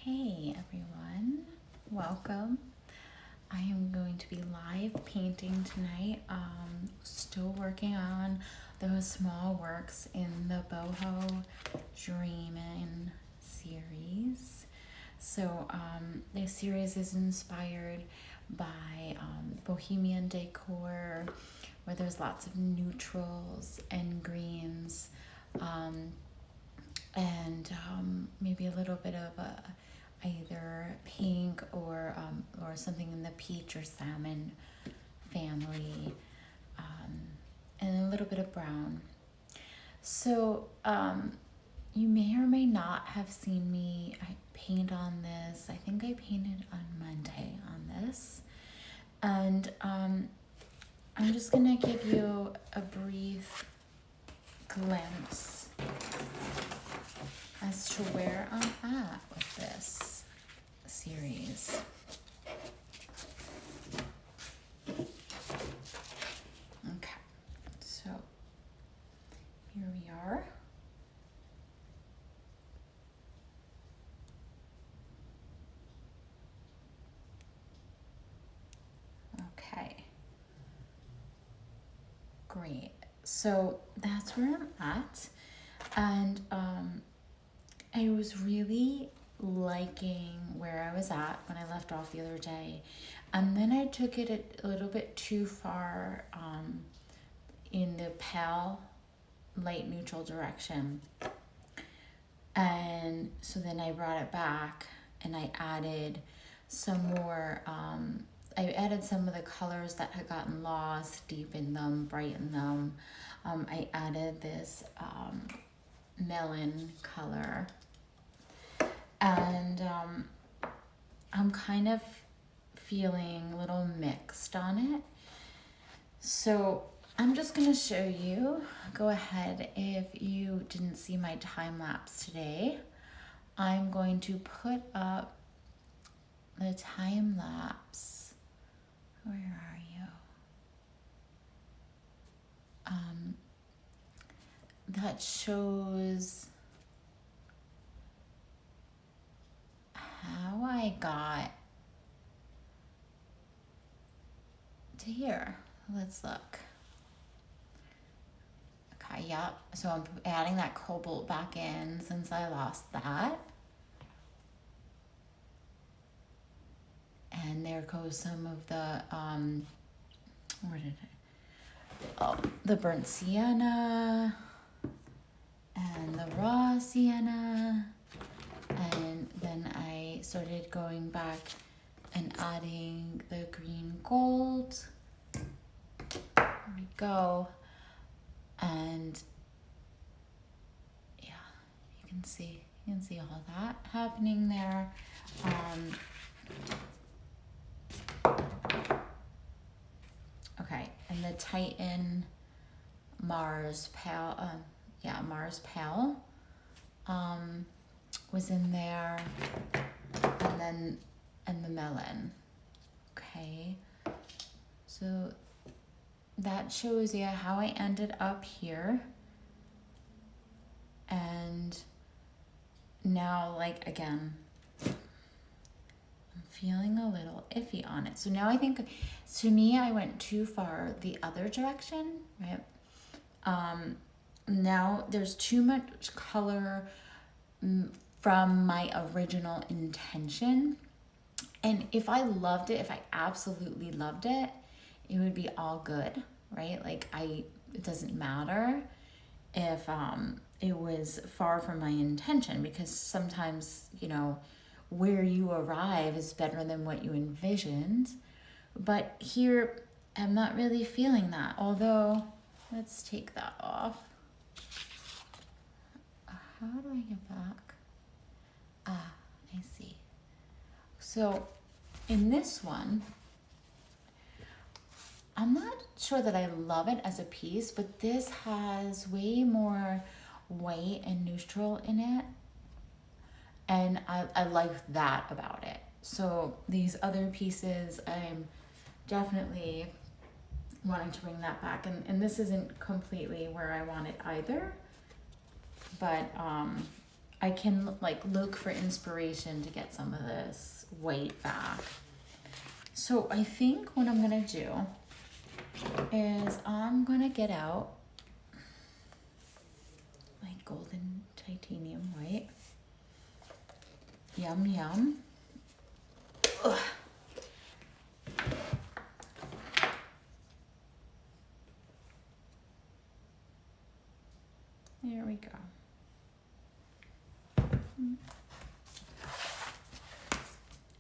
Hey everyone, welcome. I am going to be live painting tonight. Still working on those small works in the Boho Dreamin' series. So this series is inspired by Bohemian decor, where there's lots of neutrals and greens, and maybe a little bit of either pink or something in the peach or salmon family, and a little bit of brown. So you may or may not have seen me paint on this. I think I painted on Monday on this, and I'm just gonna give you a brief glimpse as to where I'm at with this series. Okay, so here we are. Okay, great. So that's where I'm at, and I was really liking where I was at when I left off the other day, and then I took it a little bit too far in the pale light neutral direction, and so then I brought it back and I added some more. I added some of the colors that had gotten lost, deepened them, brightened them. I added this melon color, and I'm kind of feeling a little mixed on it. So I'm just gonna show you. Go ahead, if you didn't see my time lapse today, I'm going to put up the time lapse. Where are you? That shows how I got to here. Let's look. Okay, yep. So I'm adding that cobalt back in since I lost that. And there goes some of the, where did it? Oh, the burnt sienna and the raw sienna. And then I started going back and adding the green gold. There we go. And yeah, you can see all that happening there. Okay, and the Titan Mars Pale, Mars Pale was in there, and the melon. Okay, so that shows you how I ended up here. And now, like, again, I'm feeling a little iffy on it. So now I think, to me, I went too far the other direction, right? Now there's too much color from my original intention. And if I loved it, if I absolutely loved it, it would be all good, right? Like, it doesn't matter if it was far from my intention, because sometimes, where you arrive is better than what you envisioned. But here, I'm not really feeling that. Although, let's take that off. How do I get back? I see. So in this one, I'm not sure that I love it as a piece, but this has way more white and neutral in it. And I like that about it. So these other pieces, I'm definitely wanting to bring that back. And this isn't completely where I want it either. But I can like look for inspiration to get some of this white back. So I think what I'm gonna do is I'm gonna get out my golden titanium white. Yum, yum. Ugh. There we go.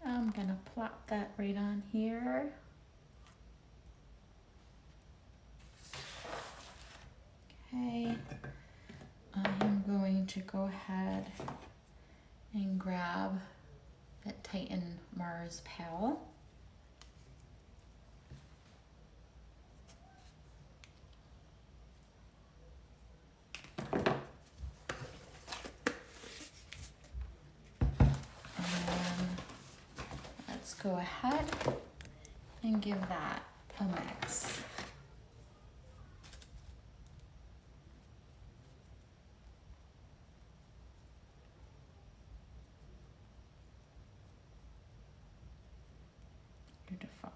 I'm gonna plop that right on here. Okay, I'm going to go ahead and grab that Titan Mars Pal. Let's go ahead and give that a mix. Beautiful.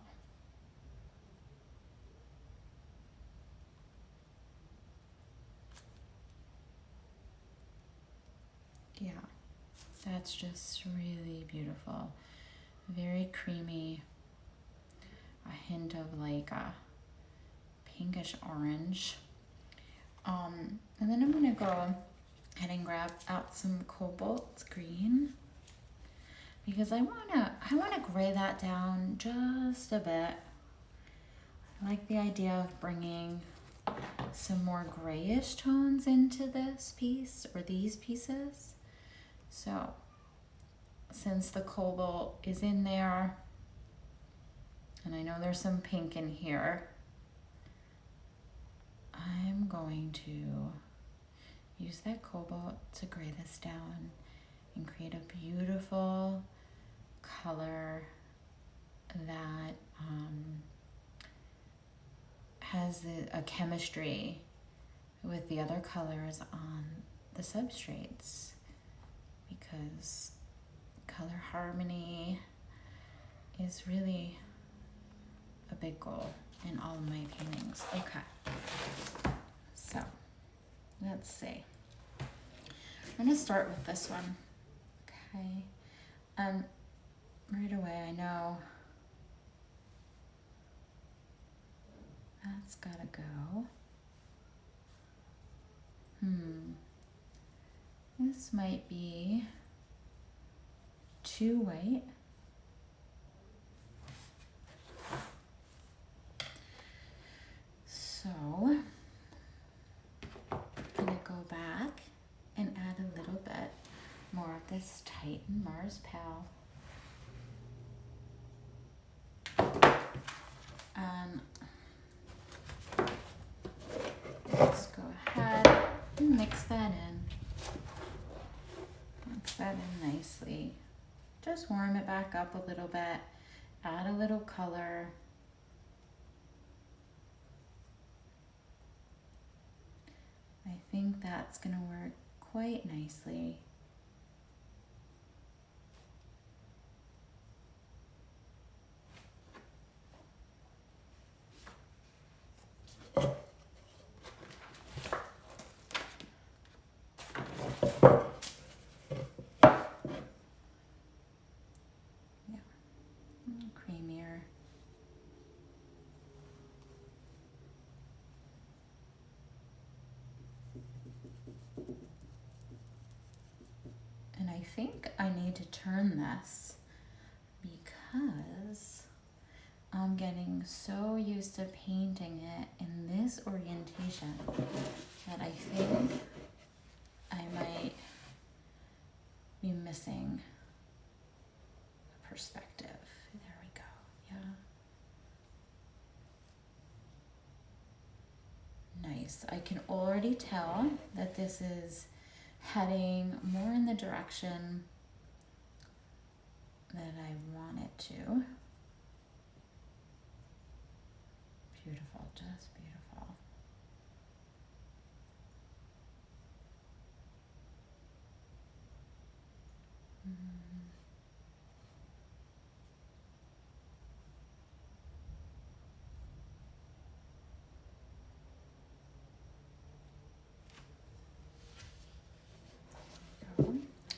Yeah, that's just really beautiful. Very creamy. A hint of like a pinkish orange. And then I'm gonna go ahead and grab out some cobalt green because I wanna gray that down just a bit. I like the idea of bringing some more grayish tones into this piece or these pieces. So since the cobalt is in there, and I know there's some pink in here, I'm going to use that cobalt to gray this down and create a beautiful color that has a chemistry with the other colors on the substrates, because color harmony is really a big goal in all of my paintings. Okay, so let's see. I'm gonna start with this one. Okay, right away I know that's gotta go. This might be too white. So I'm gonna go back and add a little bit more of this Titan Mars Pal. Let's go ahead and mix that in. Mix that in nicely. Just warm it back up a little bit. Add a little color. I think that's gonna work quite nicely. Creamier. And I think I need to turn this because I'm getting so used to painting it in this orientation that I think I might be missing a perspective. There we go, yeah. Nice. I can already tell that this is heading more in the direction that I want it to. Beautiful, just beautiful.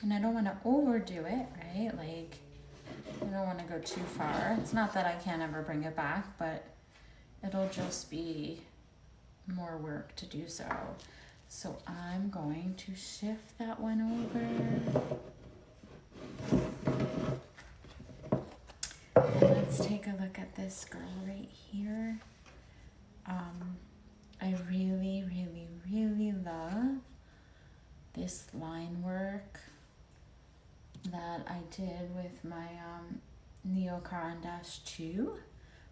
And I don't want to overdo it, right? Like, I don't want to go too far. It's not that I can't ever bring it back, but it'll just be more work to do so. So I'm going to shift that one over. And let's take a look at this girl right here. I really, really, really love this line work that I did with my Neo Caran-d'Ache 2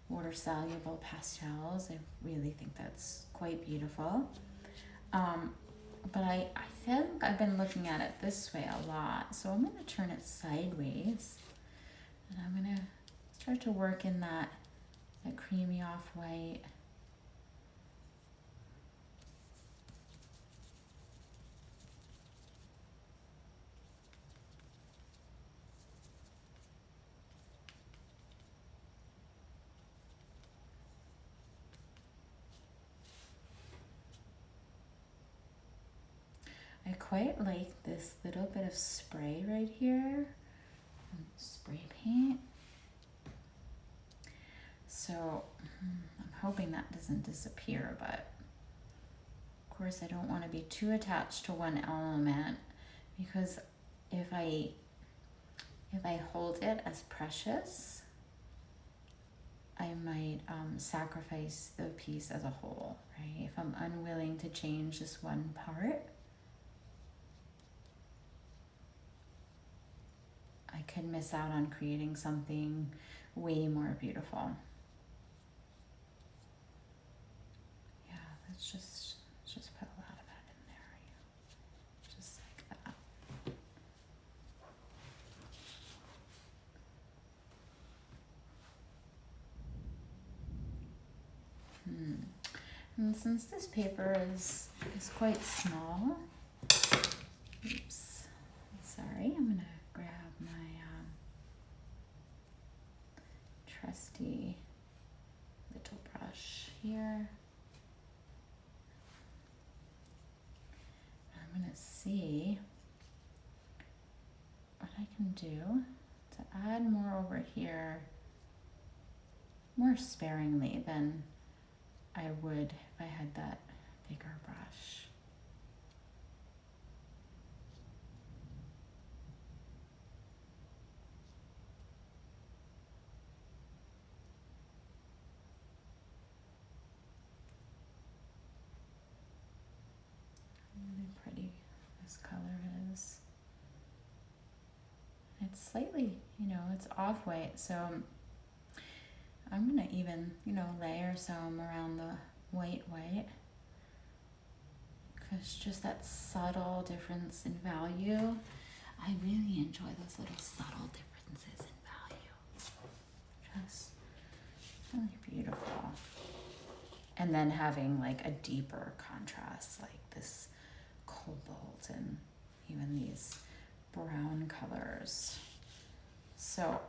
water soluble pastels. I really think that's quite beautiful. But I think I've been looking at it this way a lot, so I'm going to turn it sideways, and I'm going to start to work in that creamy off-white. I quite like this little bit of spray right here, spray paint. So I'm hoping that doesn't disappear, but of course I don't want to be too attached to one element, because if I hold it as precious, I might sacrifice the piece as a whole, right? If I'm unwilling to change this one part, I could miss out on creating something way more beautiful. Yeah, let's just put a lot of that in there, just like that. And since this paper is quite small, oops, sorry, I'm gonna grab my trusty little brush here. I'm gonna see what I can do to add more over here, more sparingly than I would if I had that bigger brush. Really pretty this color is. It's slightly, it's off-white, so I'm gonna even, layer some around the white, because just that subtle difference in value. I really enjoy those little subtle differences in value. Just really beautiful. And then having like a deeper contrast, like this cobalt and even these brown colors. So,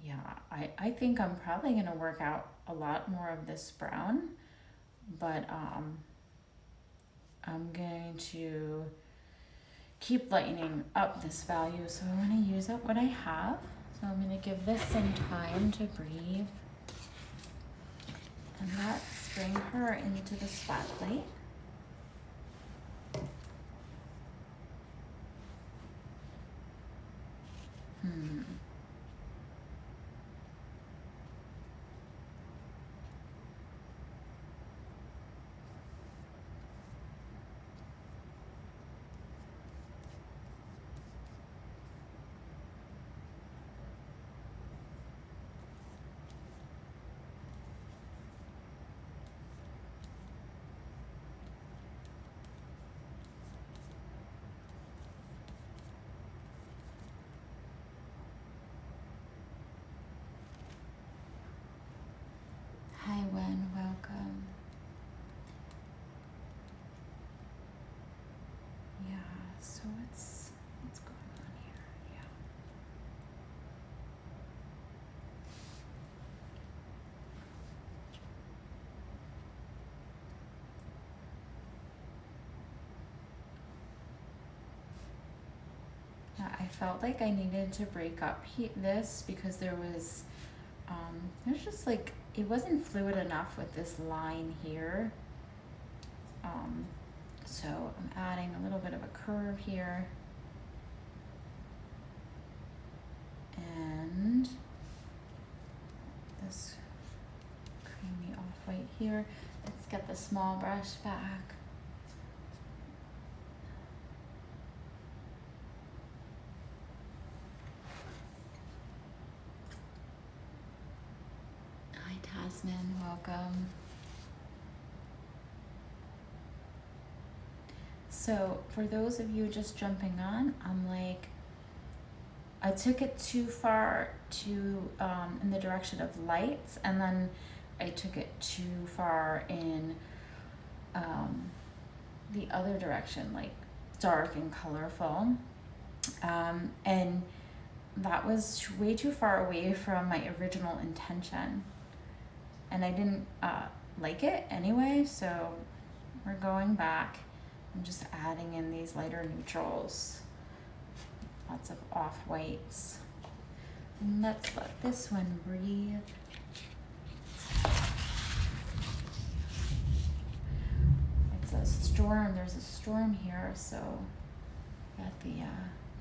yeah, I think I'm probably gonna work out a lot more of this brown, but I'm going to keep lightening up this value. So I want to use up what I have. So I'm going to give this some time to breathe. And let's bring her into the spotlight. I felt like I needed to break up this because there's just like, it wasn't fluid enough with this line here. So I'm adding a little bit of a curve here. And this creamy off-white here. Let's get the small brush back. Hi Tasman, welcome. So for those of you just jumping on, I'm like, I took it too far to in the direction of lights, and then I took it too far in the other direction, like dark and colorful. And that was way too far away from my original intention. And I didn't like it anyway, so we're going back. I'm just adding in these lighter neutrals. Lots of off-whites. And let's let this one breathe. It's a storm, there's a storm here, so got the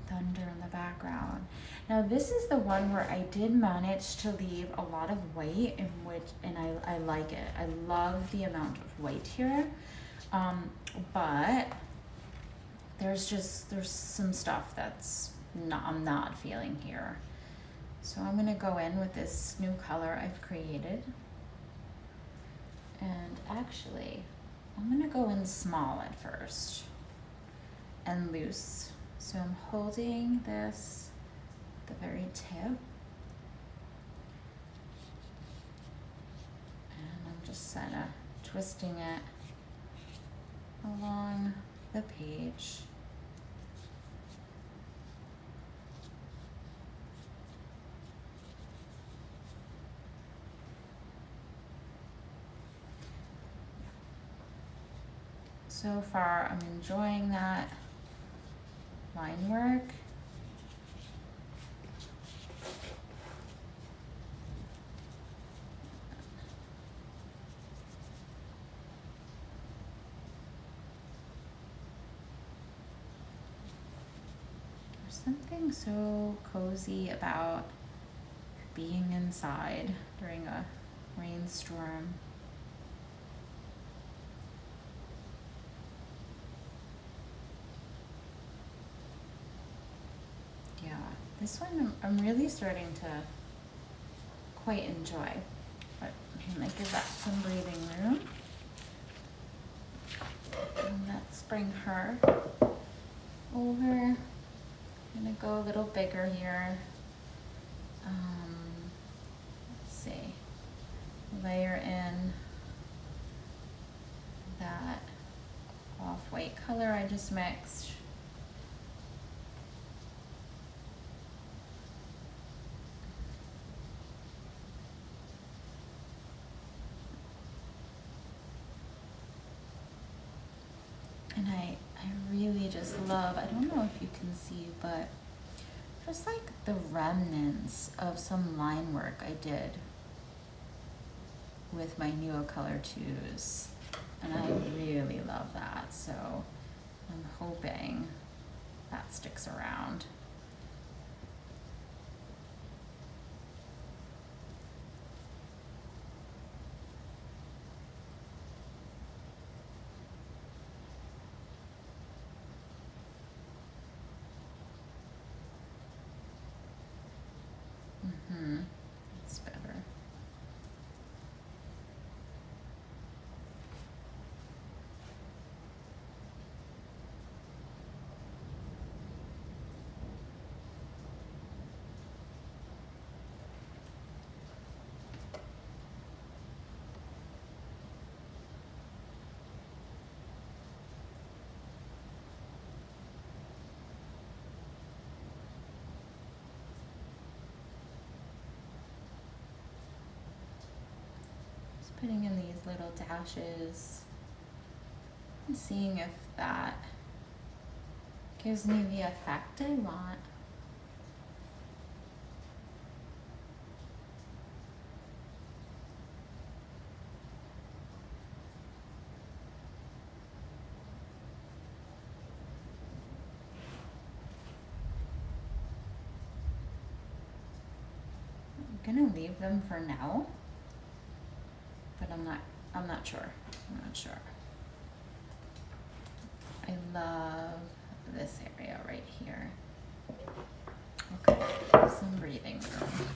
thunder in the background. Now this is the one where I did manage to leave a lot of white, and I like it. I love the amount of white here. But there's some stuff I'm not feeling here. So I'm gonna go in with this new color I've created. And actually, I'm gonna go in small at first and loose. So I'm holding this at the very tip. And I'm just kind of twisting it along the page. So far, I'm enjoying that line work. Something so cozy about being inside during a rainstorm. Yeah, this one I'm really starting to quite enjoy. But I'm gonna give that some breathing room. And let's bring her over. I'm gonna go a little bigger here. Let's see. Layer in that off-white color I just mixed. And I really just love, I don't know if you can see, but just like the remnants of some line work I did with my Neocolor 2s. And I really love that, so I'm hoping that sticks around. That's better. Putting in these little dashes and seeing if that gives me the effect I want. gonna leave them for now, but I'm not sure. I'm not sure. I love this area right here. Okay, some breathing room.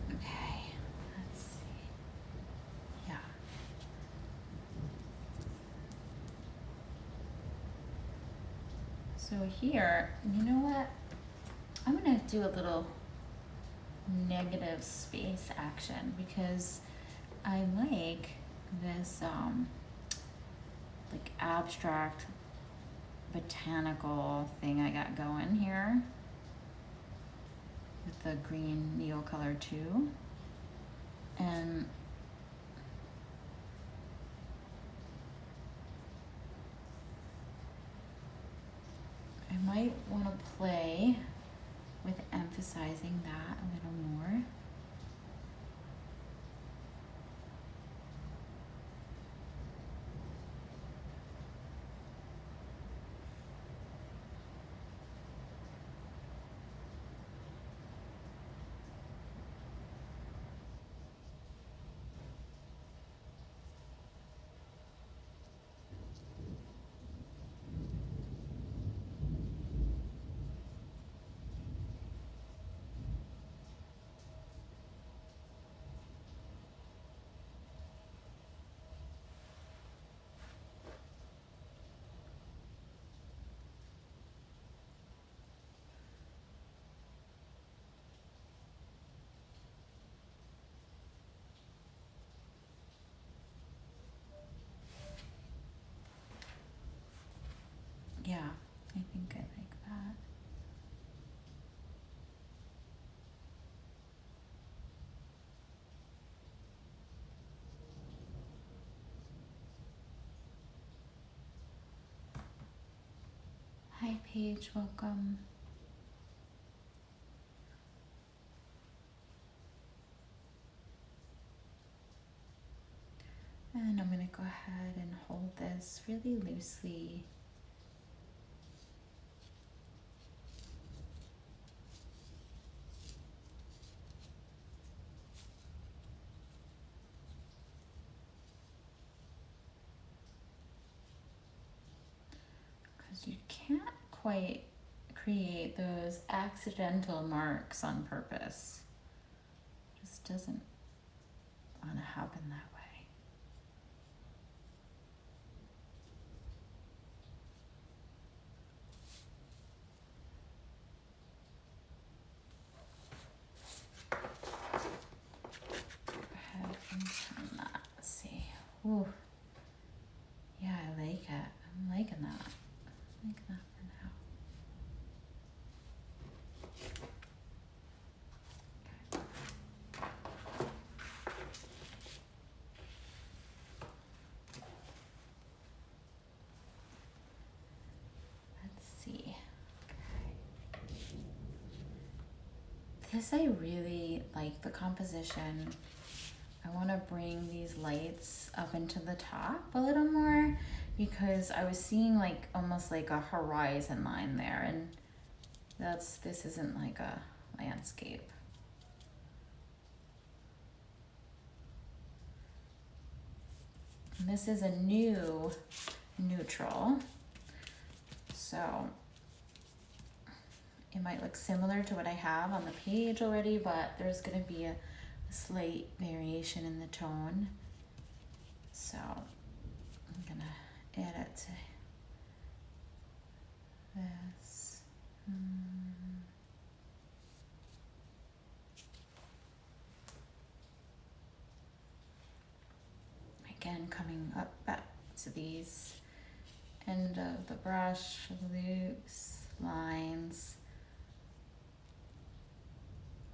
Okay, let's see. Yeah. So here, you know what? I'm gonna do a little negative space action because I like this like abstract botanical thing I got going here with the green neo color too. And I might want to play with emphasizing that a little more. Yeah, I think I like that. Hi Paige, welcome. And I'm gonna go ahead and hold this really loosely. Because you can't quite create those accidental marks on purpose. It just doesn't want to happen that way. Go ahead and turn that. Let's see. Ooh. Yeah, I like it. I'm liking that. I like that for now. Let's see. This I really like the composition. I want to bring these lights up into the top a little more because I was seeing like almost like a horizon line there, and this isn't like a landscape. And this is a new neutral, so it might look similar to what I have on the page already, but there's going to be a slight variation in the tone. So I'm going to add it to this. Again, coming up back to these end of the brush, loops, lines,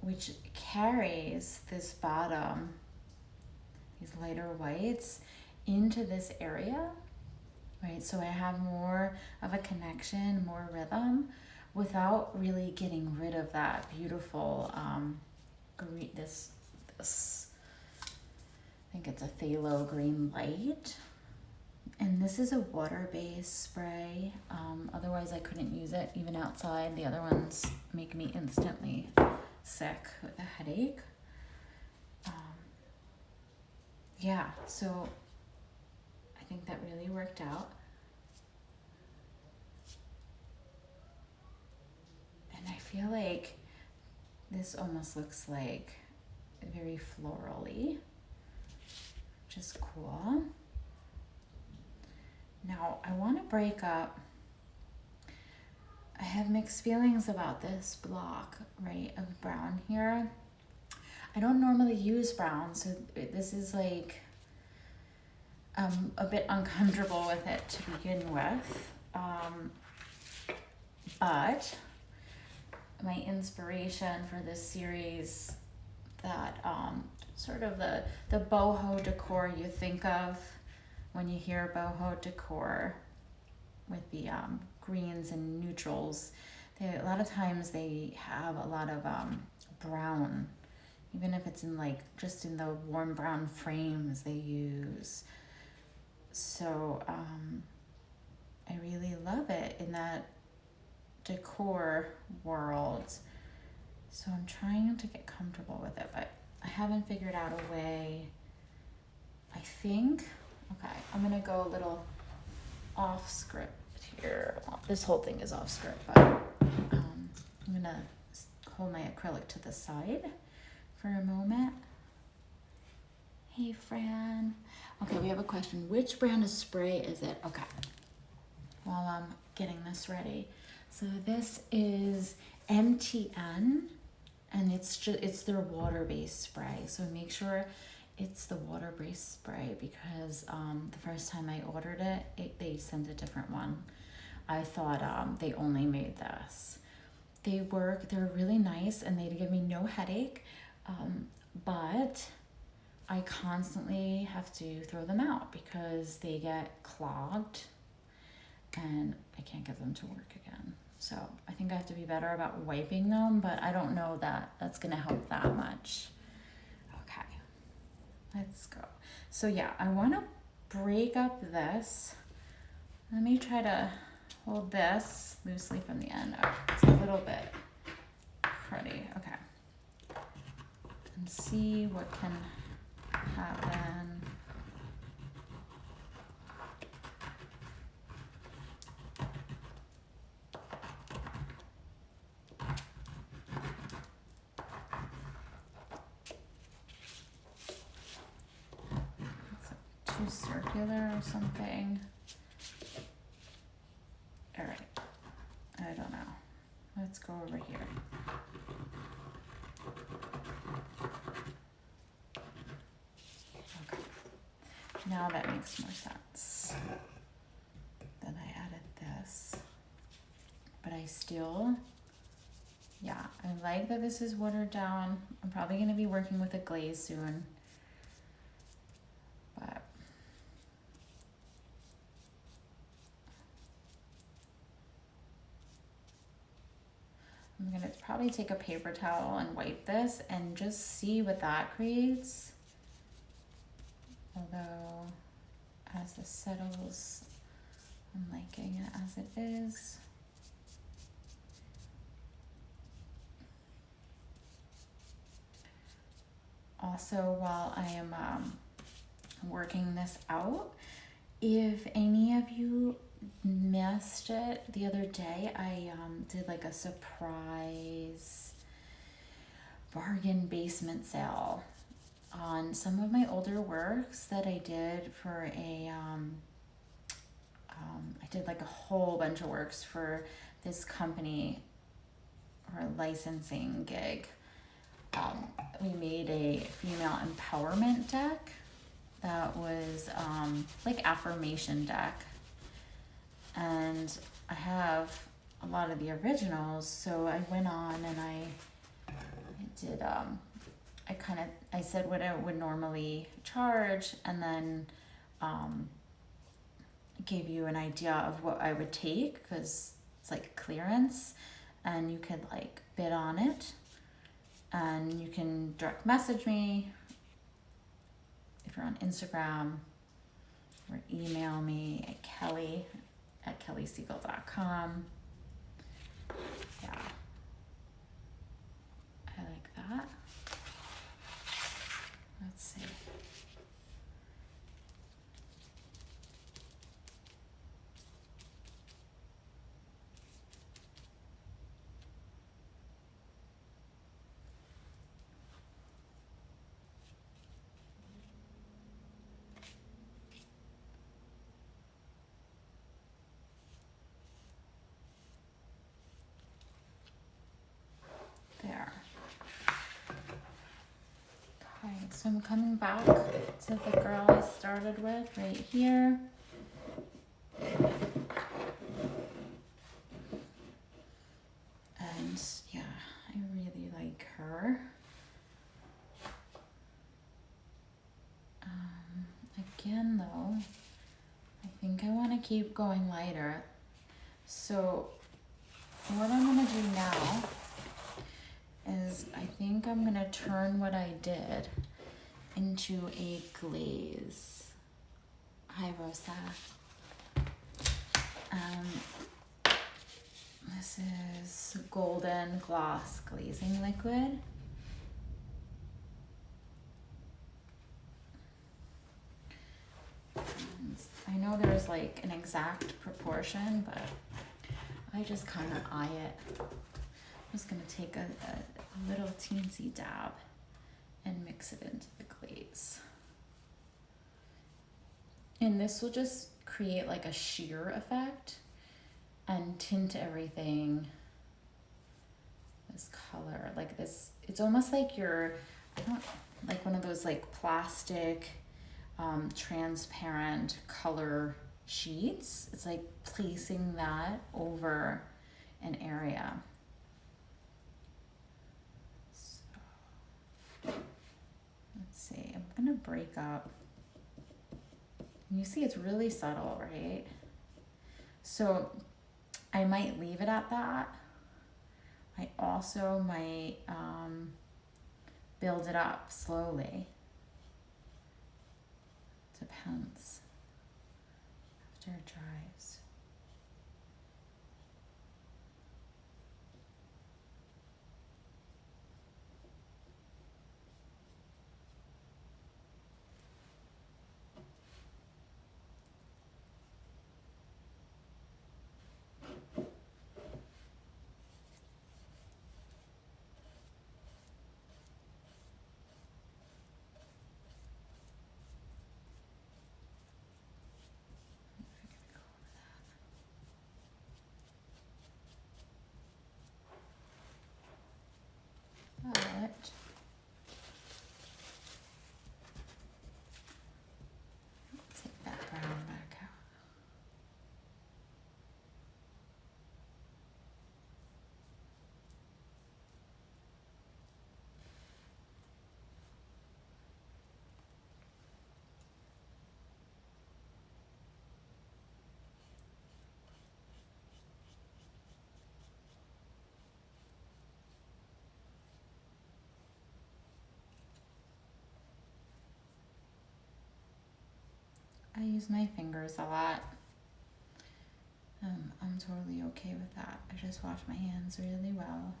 which carries this bottom, these lighter whites, into this area, right? So I have more of a connection, more rhythm, without really getting rid of that beautiful green, this I think it's a phthalo green light. And this is a water-based spray. Otherwise I couldn't use it even outside. The other ones make me instantly sick with a headache. Yeah, so I think that really worked out. And I feel like this almost looks like very florally, which is cool. Now I want to break up. I have mixed feelings about this block, right, of brown here. I don't normally use brown, so this is like a bit uncomfortable with it to begin with. But my inspiration for this series, that sort of the boho decor you think of when you hear boho decor, with the greens and neutrals, a lot of times they have a lot of brown, even if it's in like just in the warm brown frames they use. So I really love it in that decor world. So I'm trying to get comfortable with it, but I haven't figured out a way. I think, okay, I'm gonna go a little off script here. Well, this whole thing is off script, but I'm gonna hold my acrylic to the side for a moment. Hey, Fran. Okay, we have a question. Which brand of spray is it? Okay, while I'm getting this ready. So this is MTN, and it's their water-based spray. So make sure it's the water-based spray, because the first time I ordered it, they sent a different one. I thought they only made this. They're really nice, and they give me no headache, but I constantly have to throw them out because they get clogged and I can't get them to work again. So I think I have to be better about wiping them, but I don't know that that's gonna help that much. Okay, let's go. So yeah, I wanna break up this. Let me try to hold this loosely from the end. Oh, it's a little bit cruddy, okay. And see what can happen. Too circular or something. All right, I don't know. Let's go over here. Okay, now that makes more sense. Then I added this, but I still, yeah, I like that this is watered down. I'm probably gonna be working with a glaze soon, but I'm gonna probably take a paper towel and wipe this and just see what that creates. Although, as this settles, I'm liking it as it is. Also, while I am working this out, if any of you missed it the other day, I did like a surprise bargain basement sale on some of my older works that I did for a I did like a whole bunch of works for this company or a licensing gig. We made a female empowerment deck that was like affirmation deck, and I have a lot of the originals, so I went on and I did I said what I would normally charge, and then gave you an idea of what I would take, because it's like clearance, and you could like bid on it, and you can direct message me if you're on Instagram. or email me at kelly@kellysiegel.com. Yeah, I like that. Let's see. There. Okay, so I'm coming back to the girl I started with right here. And yeah, I really like her. Again though, I think I want to keep going lighter. So what I'm going to do now is I think I'm going to turn what I did into a glaze. Hi, Rosa. This is golden gloss glazing liquid. And I know there's like an exact proportion, but I just kind of eye it. I'm just going to take a little teensy dab and mix it into the glaze. And this will just create like a sheer effect and tint everything this color, like this. It's almost like like one of those like plastic transparent color sheets. It's like placing that over an area. So, let's see, I'm gonna break up. You see it's really subtle, right? So I might leave it at that. I also might build it up slowly. Depends after it dries. But take that brown back out. I use my fingers a lot. I'm totally okay with that. I just wash my hands really well.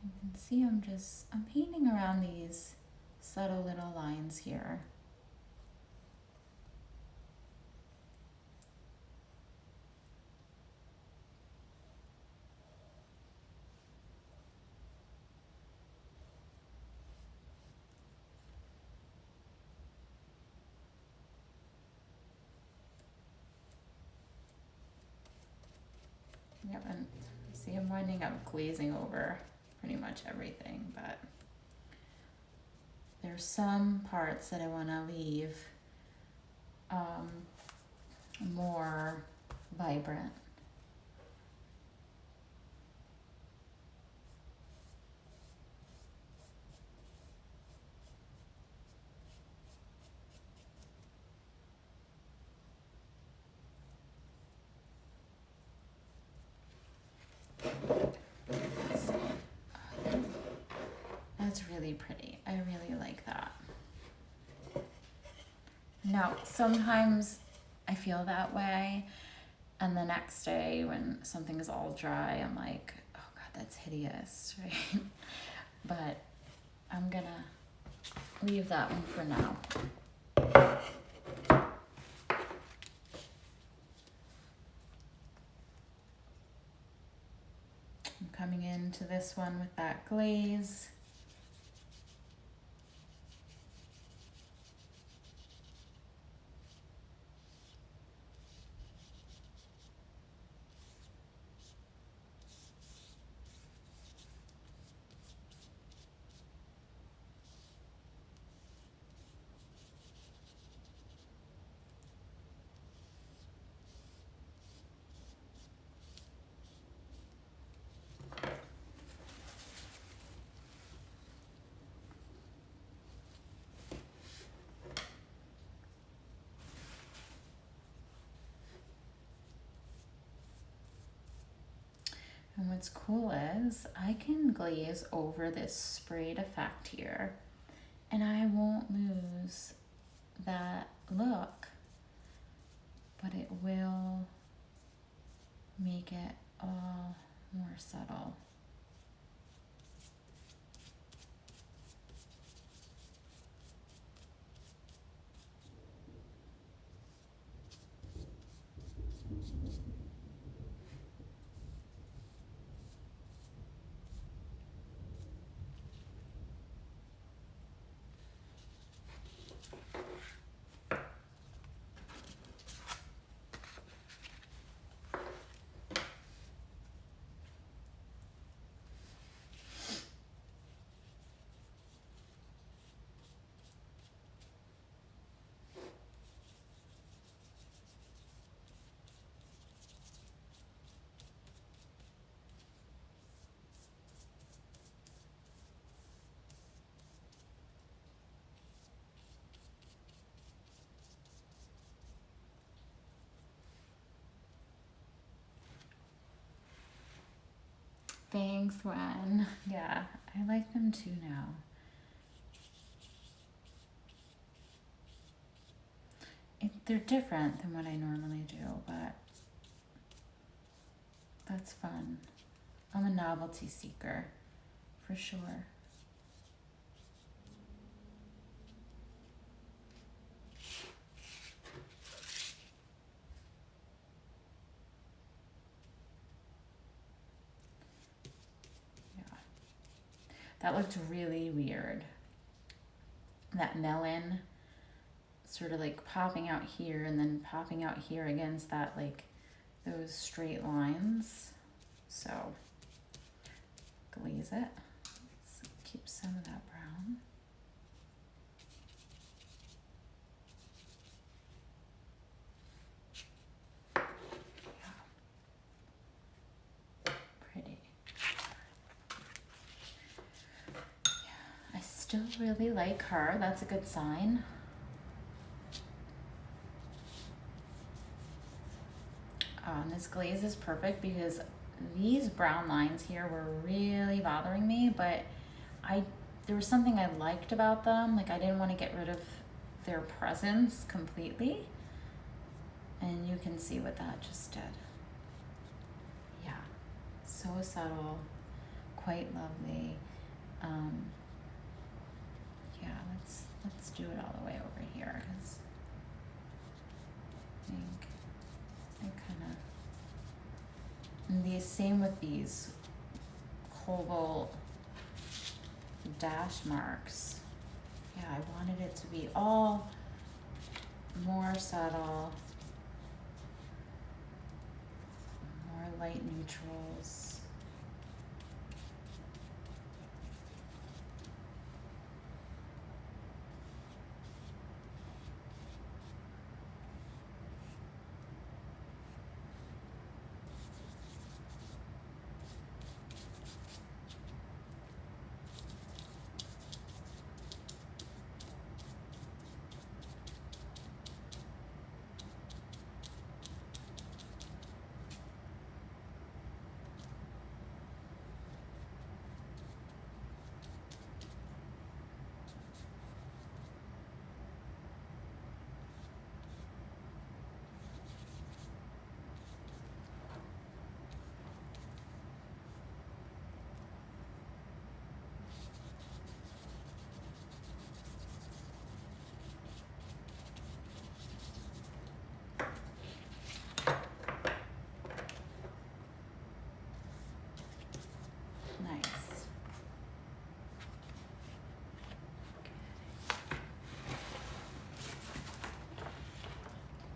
You can see I'm painting around these subtle little lines here. Yep, and see I'm winding up glazing over pretty much everything, but there's some parts that I want to leave more vibrant. it's really pretty. I really like that. Now, sometimes I feel that way, and the next day when something is all dry, I'm like, oh God, that's hideous, right? But I'm gonna leave that one for now. I'm coming into this one with that glaze. And what's cool is I can glaze over this sprayed effect here and I won't lose that look, but it will make it all more subtle. Thanks, Gwen. Yeah, I like them too now. They're different than what I normally do, but that's fun. I'm a novelty seeker, for sure. Yeah, that looked really weird. That melon sort of like popping out here and then popping out here against that, like those straight lines. So glaze it. Let's keep some of that brown. Yeah. Pretty. Yeah, I still really like her. That's a good sign. And this glaze is perfect because these brown lines here were really bothering me, but there was something I liked about them. Like I didn't want to get rid of their presence completely. And you can see what that just did. Yeah, so subtle, quite lovely. Yeah, let's do it all the way over here because I think I kind of. And the same with these cobalt dash marks. Yeah, I wanted it to be all more subtle, more light neutrals.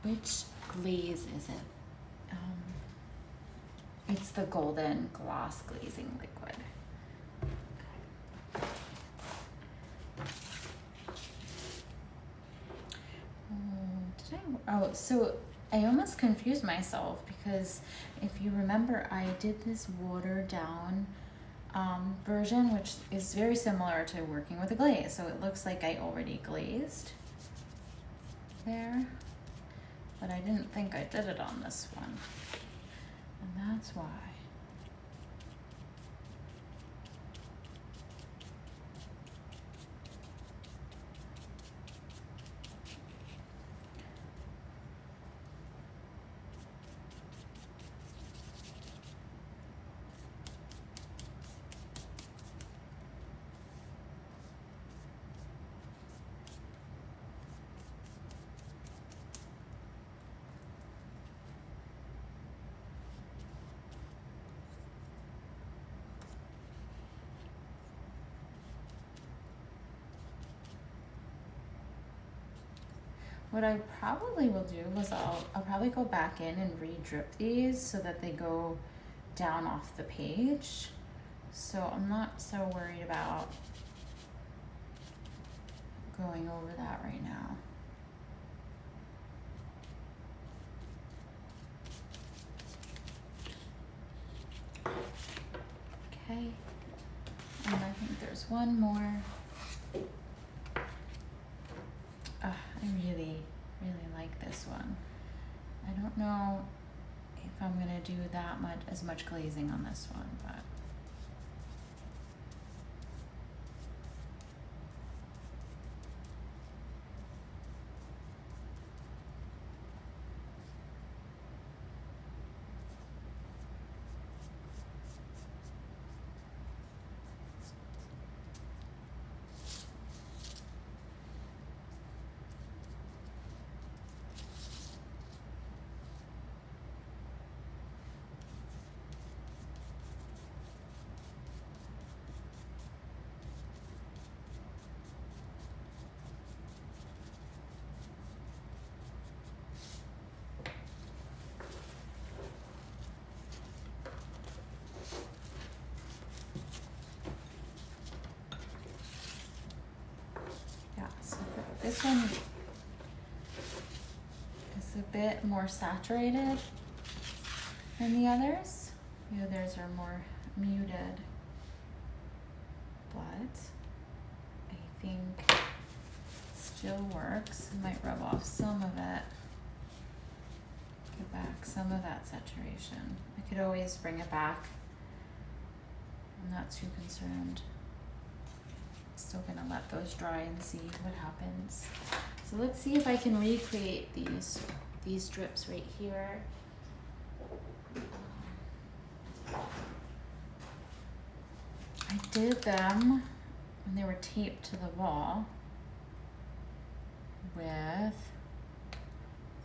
Which glaze is it? It's the golden gloss glazing liquid. So I almost confused myself because if you remember, I did this watered down version, which is very similar to working with a glaze. So it looks like I already glazed there, but I didn't think I did it on this one. And that's why. What I probably will do is I'll probably go back in and re-drip these so that they go down off the page. So I'm not so worried about going over that right now. Okay, and I think there's one more. I really like this one. I don't know if I'm gonna do as much glazing on this one, but this one is a bit more saturated than the others. The others are more muted, but I think it still works. I might rub off some of it, get back some of that saturation. I could always bring it back. I'm not too concerned. Still gonna let those dry and see what happens. So let's see if I can recreate these drips right here. I did them when they were taped to the wall with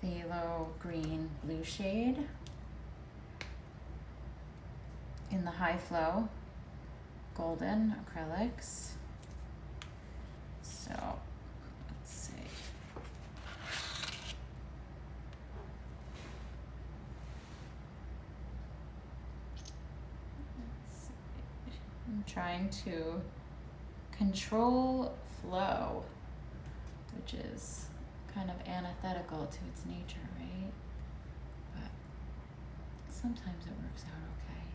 phthalo green blue shade in the high flow golden acrylics. So let's see. I'm trying to control flow, which is kind of antithetical to its nature, right? But sometimes it works out okay.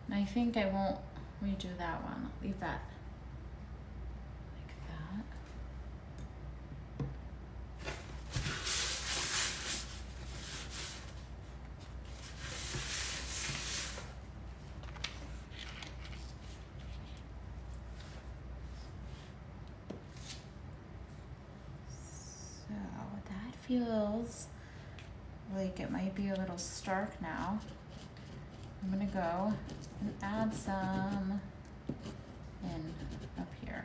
And I think I won't redo that one. I'll leave that like that. So that feels like it might be a little stark now. I'm gonna go and add some in up here.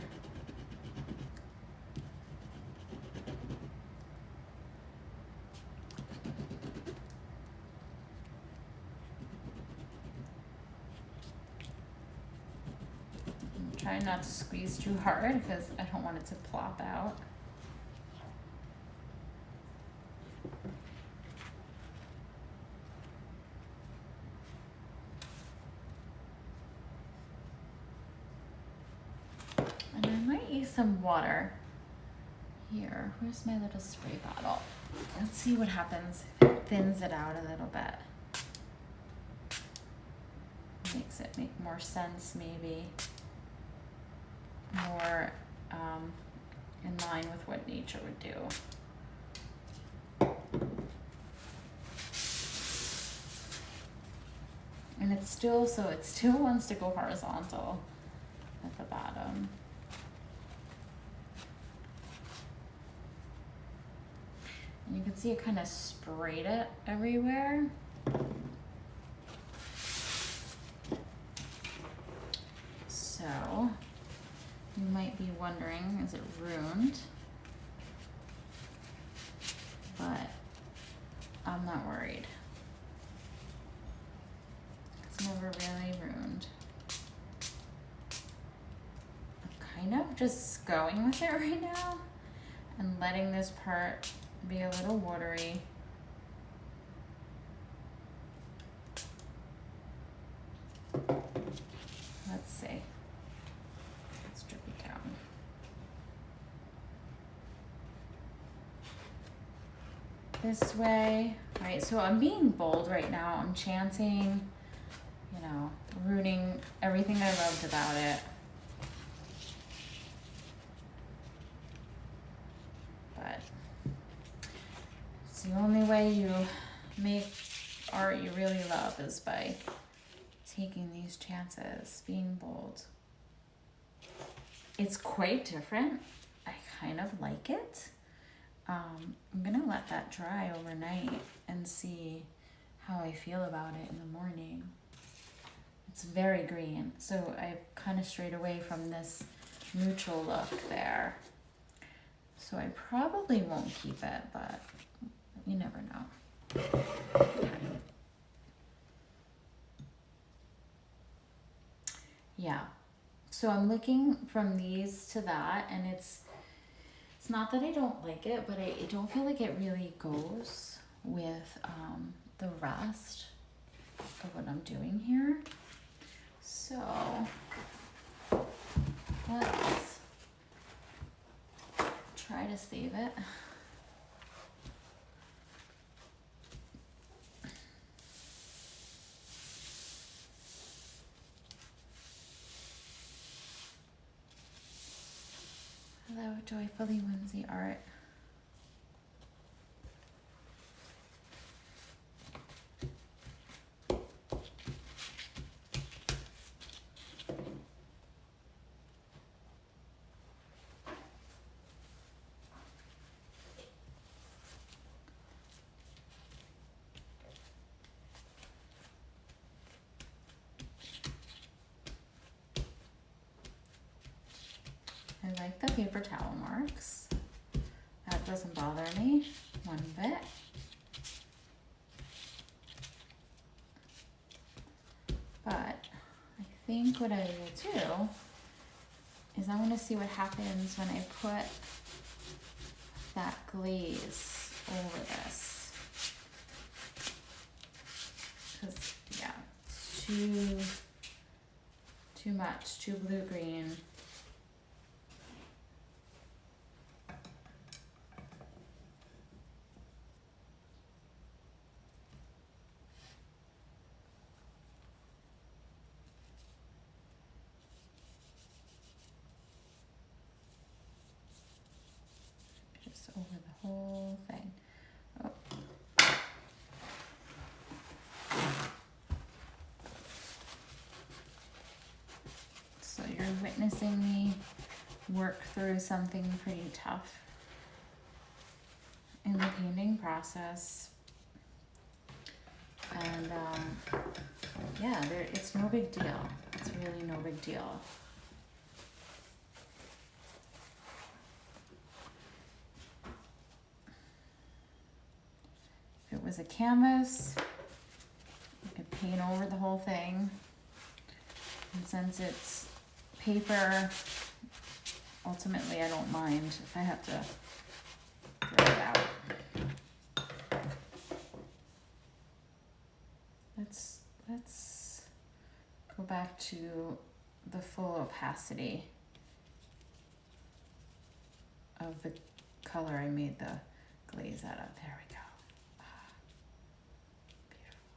trying not to squeeze too hard because I don't want it to plop out. And I might use some water here. Where's my little spray bottle? Let's see what happens if it thins it out a little bit. Makes it make more sense, maybe. More in line with what nature would do. And it's still, so it still wants to go horizontal at the bottom. And you can see it kind of sprayed it everywhere. So you might be wondering, is it ruined? But I'm not worried. It's never really ruined. I'm kind of just going with it right now and letting this part be a little watery. Let's see. Let's drip it down. This way. All right, so I'm being bold right now. I'm chancing, you know, ruining everything I loved about it. But it's the only way you make art you really love is by taking these chances, being bold. It's quite different. I kind of like it. I'm gonna let that dry overnight and see how I feel about it in the morning. It's very green, so I kind of strayed away from this neutral look there. So I probably won't keep it, but you never know. Yeah, so I'm looking from these to that, and it's not that I don't like it, but I don't feel like it really goes with the rest of what I'm doing here. So let's try to save it. Hello, Joyfully Whimsy Art. I like the paper towel marks. That doesn't bother me one bit. But I think what I will do is I want to see what happens when I put that glaze over this. Because, yeah, it's too much, too blue-green. Over the whole thing. Oh. So you're witnessing me work through something pretty tough in the painting process. And yeah, it's no big deal. It's really no big deal. If it was a canvas, you could paint over the whole thing. And since it's paper. Ultimately, I don't mind if I have to throw it out. Let's go back to the full opacity of the color I made the glaze out of. There we go. Ah, beautiful.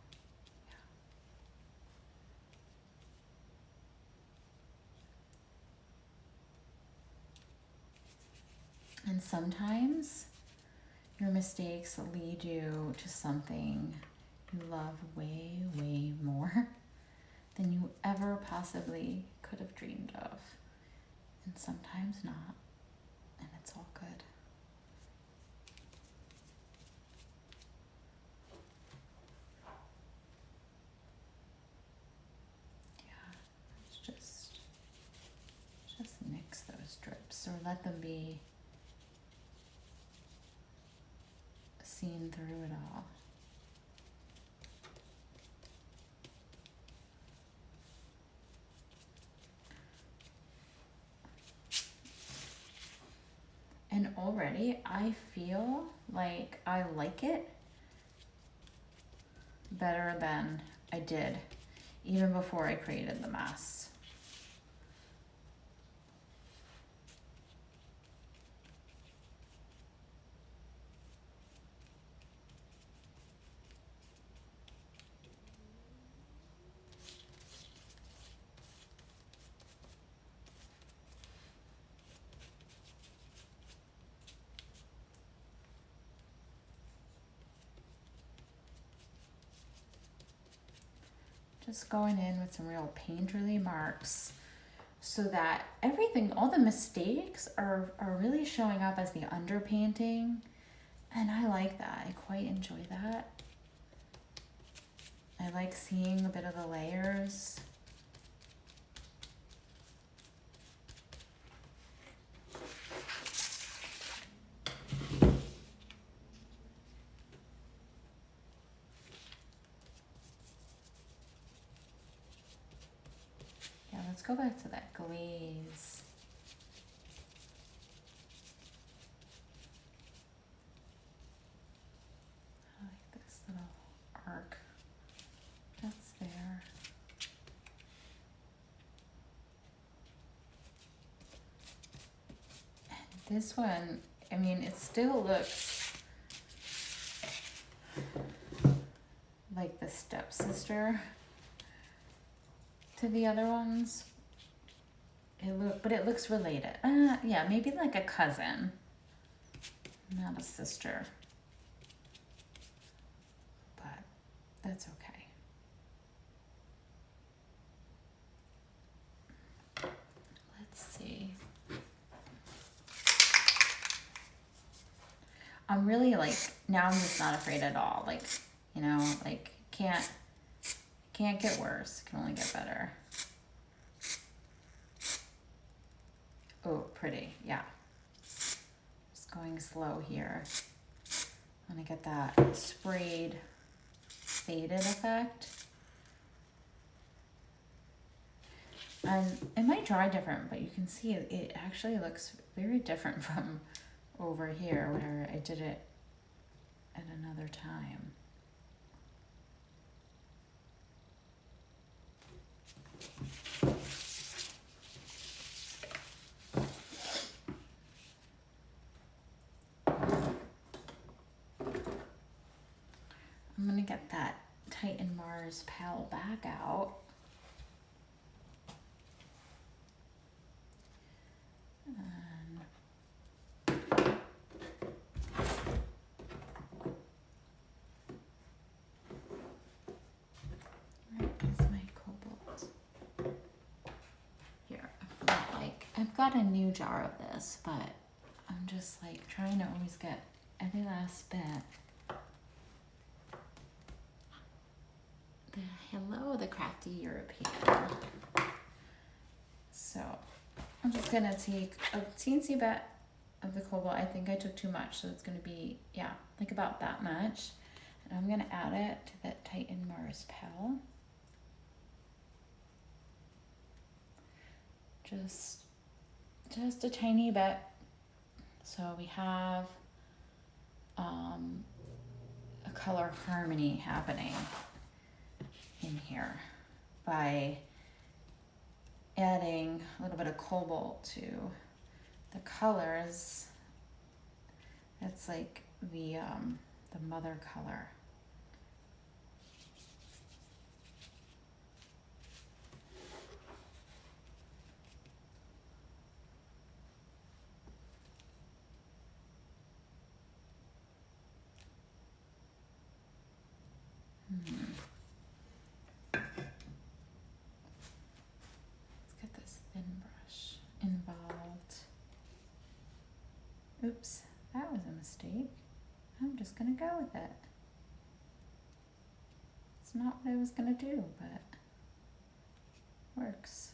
Yeah. And sometimes your mistakes lead you to something you love way, way more than you ever possibly could have dreamed of. And sometimes not. And it's all good. Yeah, let's just mix those drips or let them be seen through it all. And already I feel like I like it better than I did even before I created the mess. Just going in with some real painterly marks so that everything, all the mistakes are really showing up as the underpainting. And I like that. I quite enjoy that. I like seeing a bit of the layers. Yeah, let's go back to that glaze. I like this little arc that's there. And this one, I mean, it still looks like the stepsister to the other ones. But it looks related. Yeah, maybe like a cousin, not a sister. But that's okay. Let's see. I'm really like, now I'm just not afraid at all. Like, you know, like can't get worse, can only get better. Oh, pretty, yeah. Just going slow here. I'm gonna get that sprayed, faded effect. And it might dry different, but you can see it actually looks very different from over here where I did it at another time. I'm gonna get that Titan Mars Pal back out. And where is my cobalt? Here, I've got a new jar of this, but I'm just like trying to always get every last bit. Hello, the crafty European. So I'm just gonna take a teensy bit of the cobalt. I think I took too much, so it's gonna be, yeah, like about that much. And I'm gonna add it to that Titan Mars Pal. just a tiny bit. So we have a color harmony happening in here by adding a little bit of cobalt to the colors. It's like the mother color. Let's get this thin brush involved. Oops, that was a mistake. I'm just gonna go with it. It's not what I was gonna do, but works.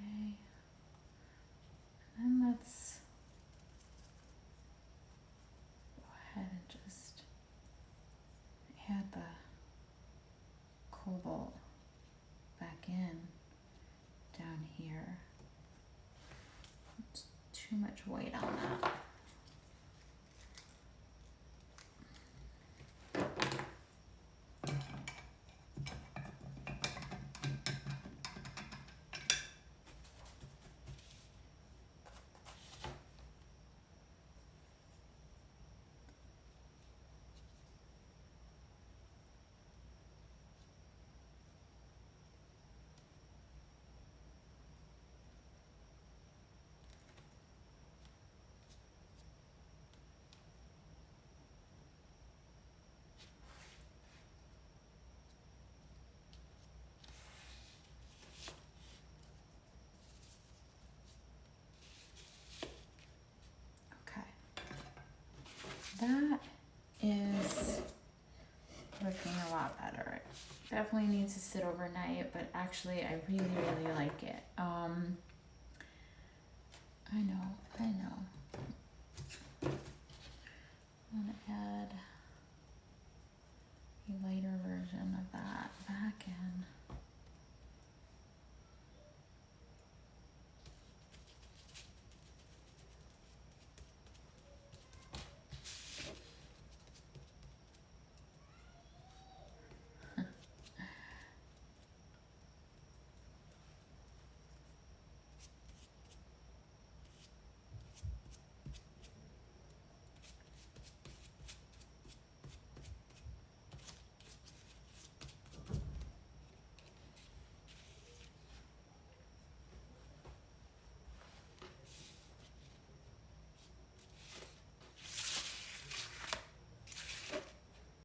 Okay. And let's go ahead and just add the cobalt back in down here. It's too much weight on that. That is looking a lot better. It definitely needs to sit overnight, but actually I really, really like it. I know. I'm gonna add